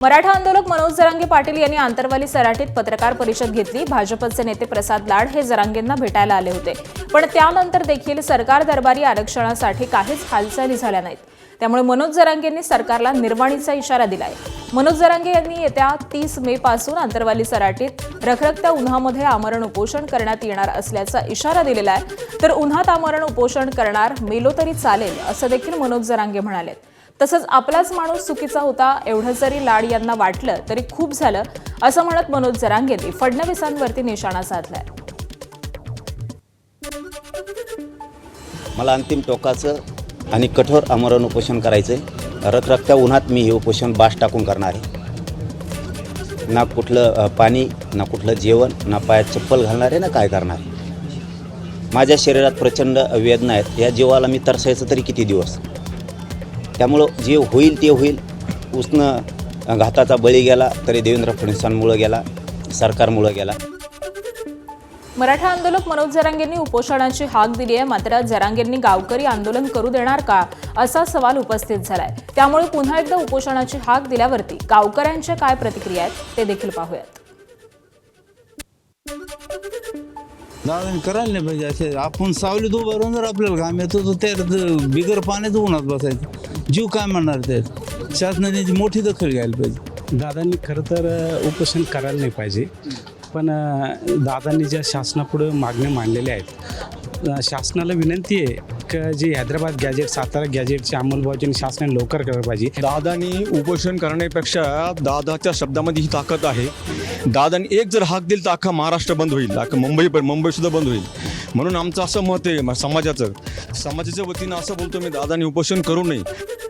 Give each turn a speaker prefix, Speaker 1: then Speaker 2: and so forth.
Speaker 1: मराठा आंदोलक मनोज जरांगे पाटील यांनी आंतरवाली सराटीत पत्रकार परिषद घेतली। भाजपचे नेते प्रसाद लाड हे जरांगेंना भेटायला आले होते, पण त्यानंतर देखील सरकार दरबारी आरक्षणासाठी काहीच हालचाली झाल्या नाहीत। त्यामुळे मनोज जरांगेंनी सरकारला निर्वाणीचा इशारा दिलाय। मनोज जरांगे यांनी येत्या 30 मे पासून आंतरवाली सराटीत रखरखत्या उन्हामध्ये आमरण उपोषण करण्यात येणार असल्याचा इशारा दिलेला आहे। तर उन्हात आमरण उपोषण करणार मेलो तरी चालेल असं देखील मनोज जरांगे म्हणाले। तसंच आपलाच माणूस चुकीचा होता एवढं जरी लाड यांना वाटलं तरी खूप झालं असं म्हणत मनोज जरांगेंनी फडणवीसांवरती निशाणा साधलाय।
Speaker 2: मला अंतिम टोकाचं आणि कठोर आमरण उपोषण करायचं आहे। रखरखत्या उन्हात मी हे उपोषण बास टाकून करणार आहे। ना कुठलं पाणी, ना कुठलं जेवण, ना पायात चप्पल घालणार आहे, ना काय करणार आहे। माझ्या शरीरात प्रचंड वेदना आहेत। या जीवाला मी तरसायचं तरी किती दिवस। त्यामुळं जे होईल ते होईल। उष्ण घाताचा बळी गेला तरी देवेंद्र फडणवीसांमुळं गेला, सरकारमुळं गेला।
Speaker 1: मराठा आंदोलक मनोज जरांगेंनी उपोषणाची हाक दिली आहे, मात्र जरांगेंनी गावकरी आंदोलन करू देणार का असा सवाल उपस्थित झालाय। त्यामुळे पुन्हा एकदा उपोषणाची हाक दिल्यावरती गावकऱ्यांच्या काय प्रतिक्रिया आहेत ते देखील पाहूयात।
Speaker 3: दादा करायला नाही पाहिजे असे। आपण सावलीत उभं राहून जर आपल्याला घाम येतो तर त्या बिगर पाण्यात उन्हात बसायचं, जीव काय म्हणणार ते। शासनाने मोठी दखल घ्यायला पाहिजे।
Speaker 4: दादांनी खरं तर उपोषण करायला नाही पाहिजे, पण दादांनी ज्या शासनापुढे मागण्या मांडलेल्या आहेत, शासनाला विनंती आहे की जे हैदराबाद गॅजेट, सातारा गॅजेटची अंमलबजावणी शासनाने लवकर करायला पाहिजे।
Speaker 5: दादांनी उपोषण करण्यापेक्षा दादाच्या शब्दामध्ये ही ताकद आहे। दादांनी एक जर हाक दिली तर अख्खा महाराष्ट्र बंद होईल, अख्खा मुंबईसुद्धा बंद होईल। म्हणून आमचं असं मत आहे, समाजाच्या वतीनं असं बोलतो मी, दादांनी उपोषण करू नये।